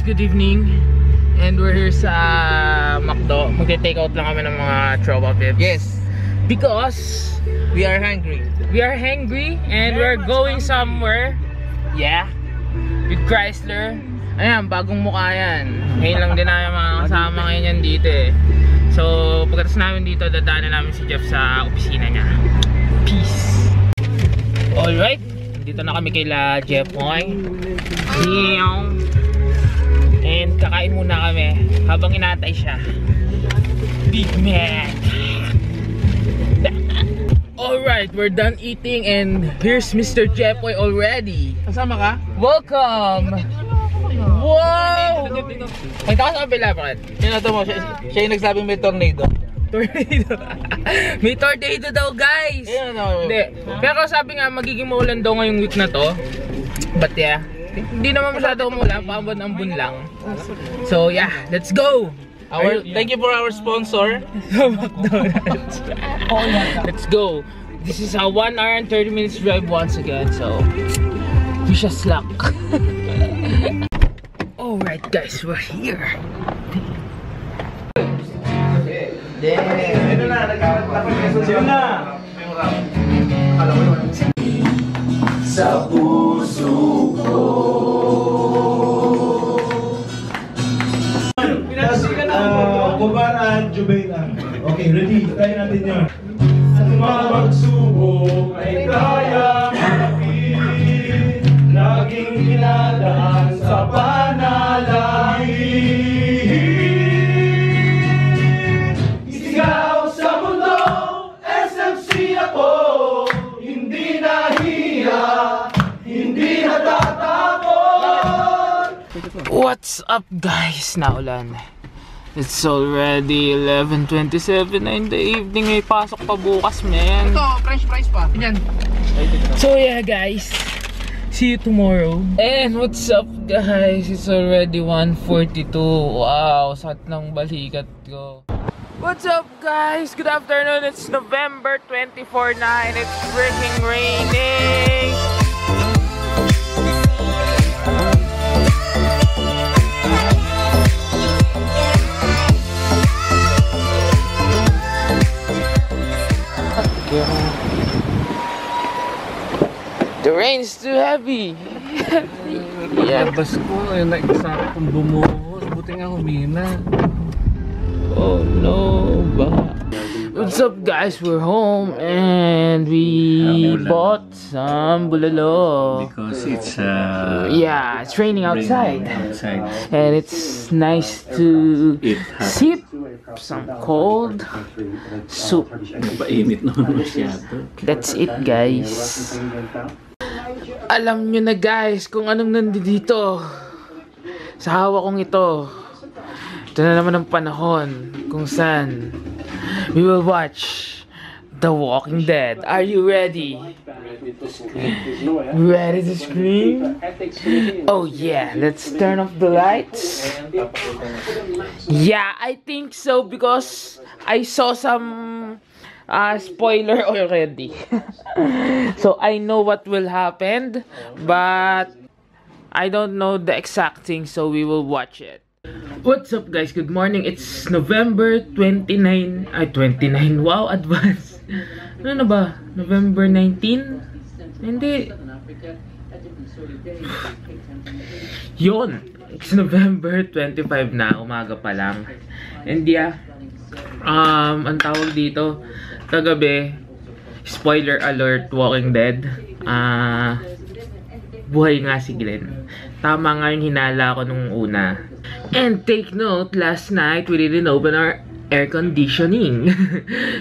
good evening. And we're here sa McDo. Magte-take out lang kami ng mga tropa pips. Yes. Because we are hungry. we are hungry and we're going somewhere. Yeah. With Chrysler. Ayan, bagong mukha yan. Ngayon lang din namin mga kasama ngayon yan dito eh. So, pagkatapos namin dito, dadaanan namin si Jeff sa opisina niya. Peace. Alright. Dito na kami kayla Jeff Moy. And kakain muna kami habang inatay siya. Big Mac. Alright, we're done eating and here's Mr. Jepoy already. Kasama ka? Welcome! Wow! May ka sa kabila, bakit? Sino mo? Siya yung nagsabing may tornado. Tornado. May tornado daw, guys! Hindi. Pero sabi nga, magiging maulan daw ngayong week na to. But yeah, hindi naman masyado umulan, paambon-ambon lang. So yeah, let's go! Thank you for our sponsor. McDonald's. Let's go. This is a 1 hour and 30 minutes drive once again, so wish us luck. Alright guys, we're here. Sa puso ko. Kubaran, Jubaila. Okay, ready? Tayo natin yun. Sa magsubok ay kaya malapit, laging pinadaan sa panalangin. Isigaw sa mundo, SMC ako, hindi nahiya, hindi natatakot. What's up guys? Naulan. It's already 11:27 na in the evening. May pasok pa bukas, man. Ito, French fries pa. Yan. So yeah guys, see you tomorrow. And what's up guys? It's already 1:42. Wow, sakit ng balikat ko. What's up guys? Good afternoon. It's November 24 na and it's freaking raining. The rain's too heavy. Yeah, bas ko ay nagsakit kong bumuhos. Buti nga humina. Oh no, what's up guys? We're home and we bought some bulalo. Because it's Yeah, it's raining outside. And it's nice to sip some cold soup. Painit naman masyado. That's it guys. Alam nyo na guys kung anong nandito sa hawak kong ito. Ito na naman ang panahon kung saan we will watch The Walking Dead. Are you ready? Ready to scream? Oh yeah, let's turn off the lights. Yeah, I think so because I saw some spoiler already. So I know what will happen, but I don't know the exact thing, so we will watch it. What's up guys? Good morning. It's November 29. Ay, 29. Wow, advance. Ano na ba? November 19? Hindi. Yun. It's November 25 na. Umaga pa lang. And yeah. Ang tawag dito, kagabi, spoiler alert, Walking Dead. Buhay nga si Glenn. Tama nga yung hinala ko nung una. And take note, last night we didn't open our air conditioning.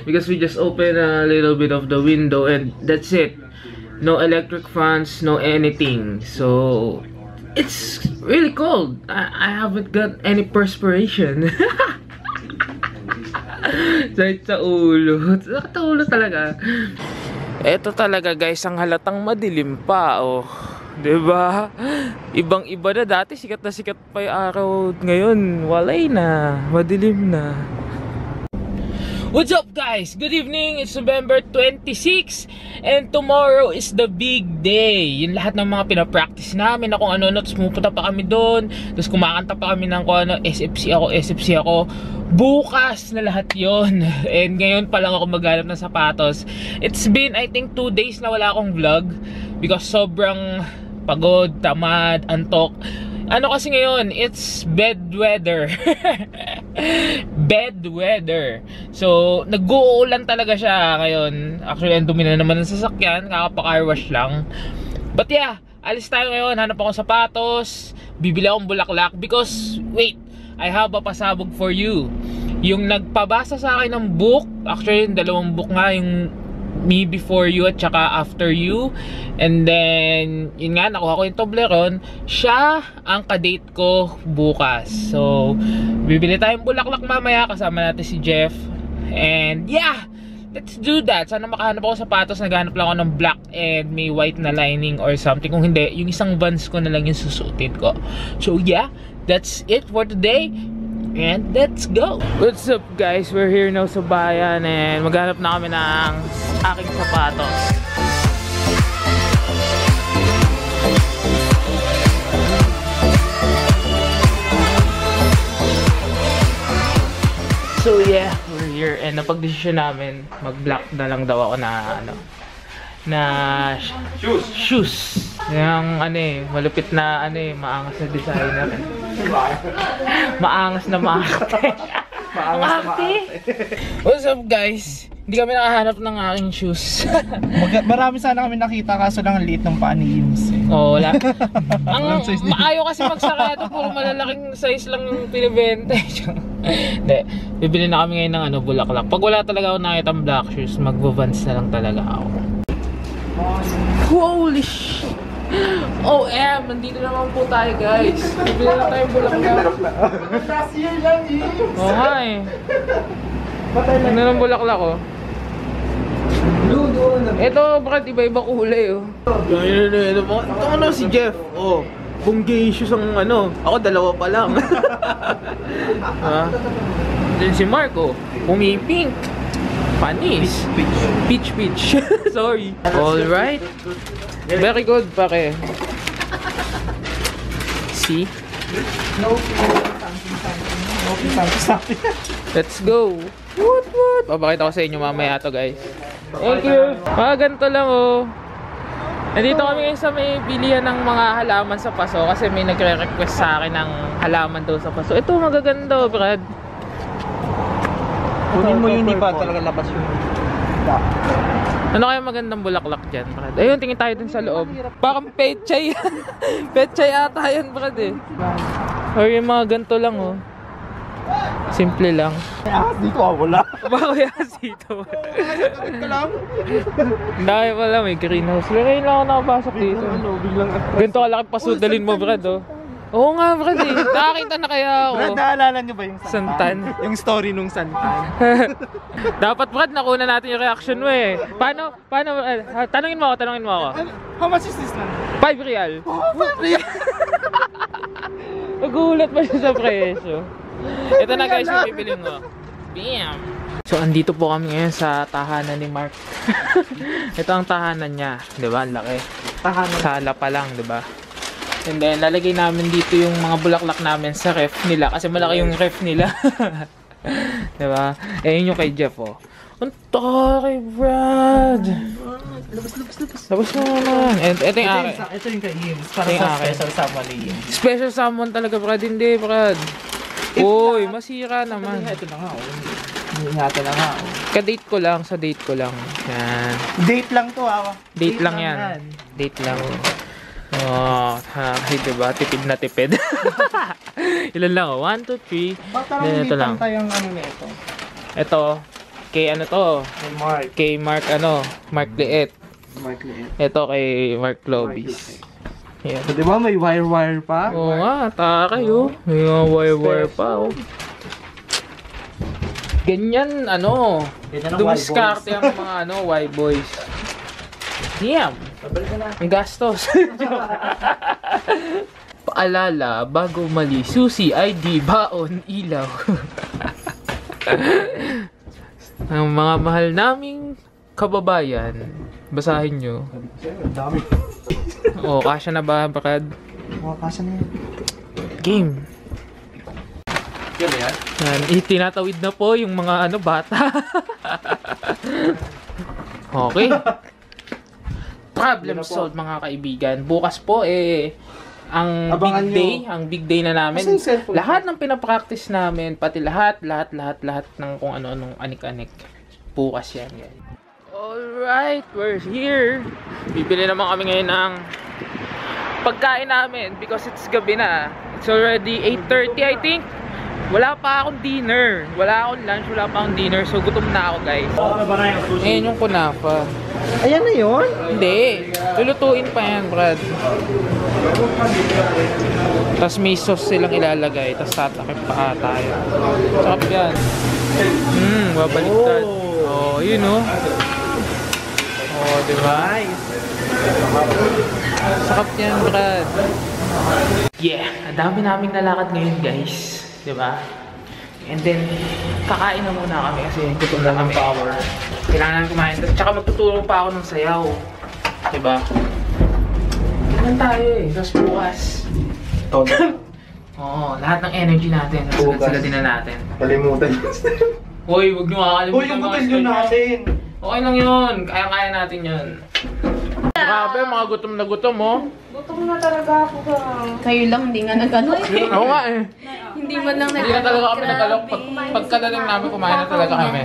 Because we just opened a little bit of the window and that's it. No electric fans, no anything. So, it's really cold. I haven't got any perspiration. Sakit sa ulo. Sakit sa ulo talaga. Eto talaga guys, ang halatang madilim pa. Oh. Diba? Ibang-iba na dati, sikat na sikat pa yung araw. Ngayon, walay na. Madilim na. What's up guys? Good evening, it's November 26 and tomorrow is the big day. Yung lahat ng mga pinapractice namin na kung ano, tapos pumunta pa kami doon, tapos kumakanta pa kami ng kung ano, SFC ako. Bukas na lahat yon. And ngayon pa lang ako maghanap ng sapatos. It's been I think 2 days na wala akong vlog because sobrang pagod, tamad, antok. Ano kasi ngayon, it's bad weather. Bad weather. So, nag-uulan talaga siya ngayon. Actually, ang dumi na naman ng sasakyan. Kakapa-car wash lang. But yeah, alis tayo ngayon. Hanap ako sapatos. Bibili akong bulaklak. Because, wait, I have a pasabog for you. Yung nagpabasa sa akin ng book. Actually, yung dalawang book nga. Yung Me Before You at saka After You. And then, yun nga, nakuha ko yung Toblerone. Siya ang kadate ko bukas. So, bibili tayong bulaklak mamaya. Kasama natin si Jeff. And yeah, let's do that. Sana makahanap ako sapatos. Naghanap lang ako ng black and may white na lining or something. Kung hindi, yung isang Vans ko na lang yung susuotin ko. So yeah, that's it for today. And let's go! What's up guys? We're here now sa bayan and maghanap na kami ng aking sapatos. So yeah, we're here and napag-desisyon namin mag-black na lang daw ako na ano, na shoes. Yung ano eh, malupit na ano eh, maangas na designer. Maangas na maarte. What's up guys? Hindi kami nakahanap ng aking shoes. Marami sana kami nakita kaso lang ang liit ng paa ni Ims. Oh, wala. Ang maayo kasi magsaka ito, puro malalaking size lang yung pinibenta. Hindi, bibili na kami ngayon ng ano, bulaklak. Pag wala talaga ako nakita ang black shoes, mag-Vans na lang talaga ako. Holy shit! OM! Nandito naman po tayo guys. Bibili na tayong bulaklak. Last year lang Oh hi! Ano ng bulaklak oh? Ito bakit iba-iba kulay oh. Ito ano si Jeff? Oh, bunggay issues ang ano. Ako dalawa pa lang. Ha? Then si Marco, pumi-pink. Panis. Peach. Sorry. Alright. Very good pare. See? Let's go. What? Papakita ko sa inyo mamaya to guys. Thank you. Ganito lang oh. Nandito kami ngayon sa may bilihan ng mga halaman sa paso kasi may nagre-request sa akin ng halaman daw sa paso. Ito magaganda, Brad. Kunin mo yun, di pa talaga labas yun. Ano kaya magandang bulaklak dyan, Brad? Ayun, tingin tayo dun sa loob. Parang pechay. Pechay ata yan, Brad eh. Or yung mga ganito lang oh. Simple lang. Dito wala. Bakit dito? Dahil pala may greenhouse. Ngayon lang ako nakapasok dito. Ganito kalaki pasudalin mo, Brad oh. Oo nga, Brad eh. Nakakita na kaya ako. Brad, naalala nyo ba yung Santan? Yung story nung Santan. Dapat, Brad, nakuna natin yung reaction mo eh. Paano, tanungin mo ako. How much is this lang? 5 real. Oh, 5 real! Nagulat pa siya sa presyo. Ito na guys yung bibilin mo. Bam! So, andito po kami ngayon sa tahanan ni Mark. Ito ang tahanan niya. Diba? Ang laki. Tahanan. Sala pa lang, diba? And then, lalagay namin dito yung mga bulaklak namin sa ref nila. Kasi malaki yung ref nila. Diba? Eh, yun yung kay Jeff, oh. Ang taray, Brad! Labas mo naman. Ito yung akin. Ito yung kay Ims. Para Ito yung sa akin. special someone ni Ims. Special someone talaga, Brad. Hindi, Brad. Uy, masira naman. Ito na nga, oh. Ingatan na nga, oh. Ka-date ko lang, sa date ko lang. Yan. Date lang to, ah. Date lang yan. Date lang. Oh, hey, diba? Tipid na tipid. Ilan lang, oh. 1, 2, 3. Baka Then, ito lang. tayong ano nito. Ito, kay ano to? Kay Mark. Kay Mark, ano? Mark Liet. Mark Liet. Ito kay Mark Clovis. Yan. So, di ba may wire-wire pa? Oo nga, takay oh. May mga wire-wire pa oh. Ganyan, ano, Ganyan ang dumiskarte ang mga ano, Y-boys. Damn! Ang gastos. Paalala, bago mali, susi, ID, baon, ilaw. Ang mga mahal naming kababayan. Basahin nyo. Dami. O, kasya na ba, Brad? Makakasa na yan. Game. Yan, tinatawid na po yung mga bata. Okay. Problem solved, mga kaibigan. Bukas po ang Abangan big day na namin. Asan yung cellphone? Lahat ng pinapractice namin, pati lahat ng kung ano-anong anik-anik. Bukas yan, guys. Alright, we're here. Bibili naman kami ngayon ng pagkain namin because it's gabi na. It's already 8:30, I think. Wala pa akong dinner. Wala akong lunch, wala pa akong dinner. So, gutom na ako, guys. Ayan yung kunafa. Ayan na yun? Hindi. Lulutuin pa yan, Brad. Tapos may sauce silang ilalagay. Tapos tatakip pa tayo. Sarap yan. Babaliktad. Oh, yun oh. Oh, diba? Sarap yan, Brad. Yeah, ang dami naming nalakad ngayon, guys. Diba? And then, kakain na muna kami kasi gutom na kami. Kailangan kumain. Tsaka magtuturo pa ako ng sayaw. Diba? Ganyan tayo eh. Tapos bukas. Oo, lahat ng energy natin. Sila din na natin. Kalimutan. Hoy, huwag nyo makakalimutan. Uy, yung butas yun natin. Okay lang yun. Kaya-kaya natin yun. Grabe, mga gutom na gutom, oh. Gutom na talaga ako ka. Kayo lang, hindi nga nag-alok. Oo nga eh. Hindi man lang Hindi na talaga kami nag-alok. Pagkadaling namin, kumain na talaga kami.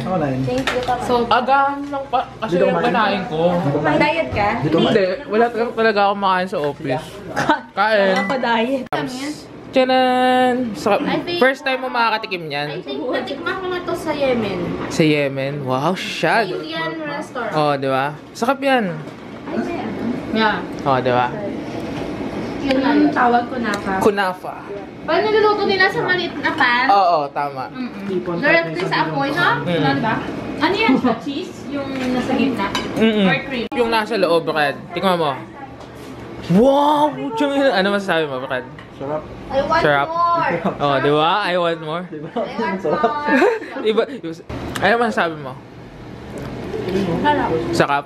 Thank you, Papa. So, Agahan lang pa. Kasi yung kanain ko. diet ka? Hindi. Wala talaga akong makain sa office. Kain. Ako diet. Tiyanan! First time mo makakatikim I niyan? think natikman ko na to sa Yemen. Sa Yemen? Wow, shag! Indian restaurant. Oh, di ba? Sakap yan. Yeah. Oh, di ba? Yun nga yung tawag ko na pa. Kunafa. Pag niluluto nila sa maliit na pan, Oo, tama. directly sa apoy, no? Ano ba? Ano yan siya? Cheese? Yung nasa gitna? Or cream? Yung nasa loob, Brad. Tingnan mo. Wow! Ano masasabi mo, Brad? Sarap. I want Sarap. more! Oh, di ba? I want more. I want more! Iba, ano masasabi mo? Sarap. Sarap.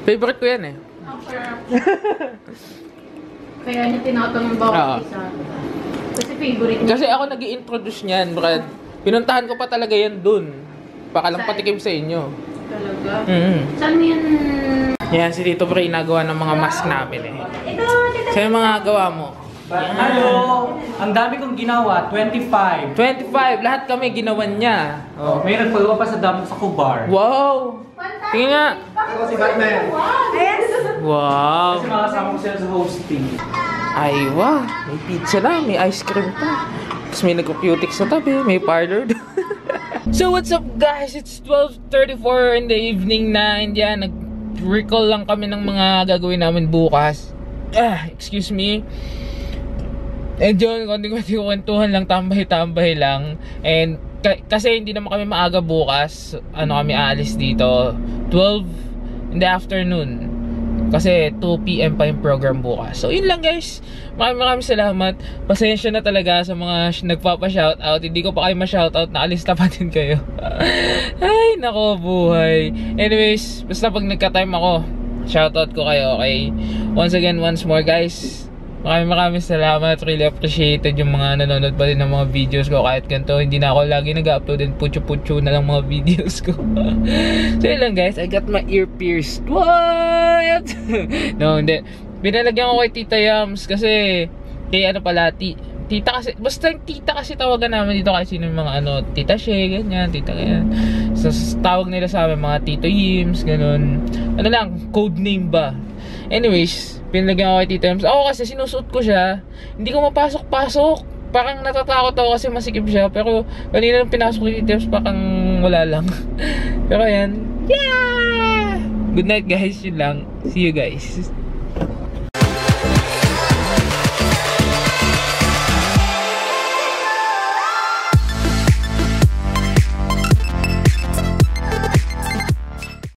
Favorite ko yan eh. Ang sarap. Kaya niya tinatanong Oo. bawat isa. Kasi favorite niya. Kasi ako nag-i-introduce niyan, Brad. Pinuntahan ko pa talaga yan dun. Baka lang patikim sa inyo. Talaga? Saan Saan yan? Yan, si Tito Pre nagawa ng mga mask namin eh. Saan yung mga gawa mo? Hello! Ang dami kong ginawa, 25. 25, lahat kami ginawan niya. Oh, may nagpagawa pa sa dam sa Kubar. Wow! Tingnan nga. Ako si Batman. Wow! Kasi makasama ko sila sa hosting. Ay, wow. May pizza na, may ice cream pa. Tapos may nagko-cutics sa tabi, may parlor doon. So what's up guys? It's 12:34 in the evening na. And yan, nag-recall lang kami ng mga gagawin namin bukas. Excuse me. And yun, konting-konting kwentuhan lang, tambay-tambay lang. And kasi hindi naman kami maaga bukas. Ano kami aalis dito? 12 in the afternoon. Kasi 2 PM pa yung program bukas. So yun lang guys. Maraming salamat. Pasensya na talaga sa mga nagpapa-shoutout. Hindi ko pa kayo ma-shoutout. Nakalista pa din kayo. Ay, nako buhay. Anyways, basta pag nagka-time ako, shoutout ko kayo, okay? Once again, once more guys. Maraming salamat. Really appreciated yung mga nanonood pa din ng mga videos ko. Kahit ganito, hindi na ako lagi nag-upload and putyo-putyo na lang mga videos ko. So yun lang guys, I got my ear pierced. What? No, hindi. Binalagyan ko kay Tita Yams kasi kay ano pala, tita kasi, basta tita kasi tawagan namin dito kasi yung mga ano, Tita Shea, ganyan, tita ganyan. So tawag nila sa amin mga Tito Yims, ganun. Ano lang, code name ba? Anyways, pinalagyan ko kay Tita Yams. Ako kasi sinusuot ko siya, hindi ko mapasok-pasok. Parang natatakot ako kasi masikip siya. Pero kanina nung pinasok ko kay Tita Yams, parang wala lang. Pero ayan, yeah! Good night guys, yun lang. See you guys.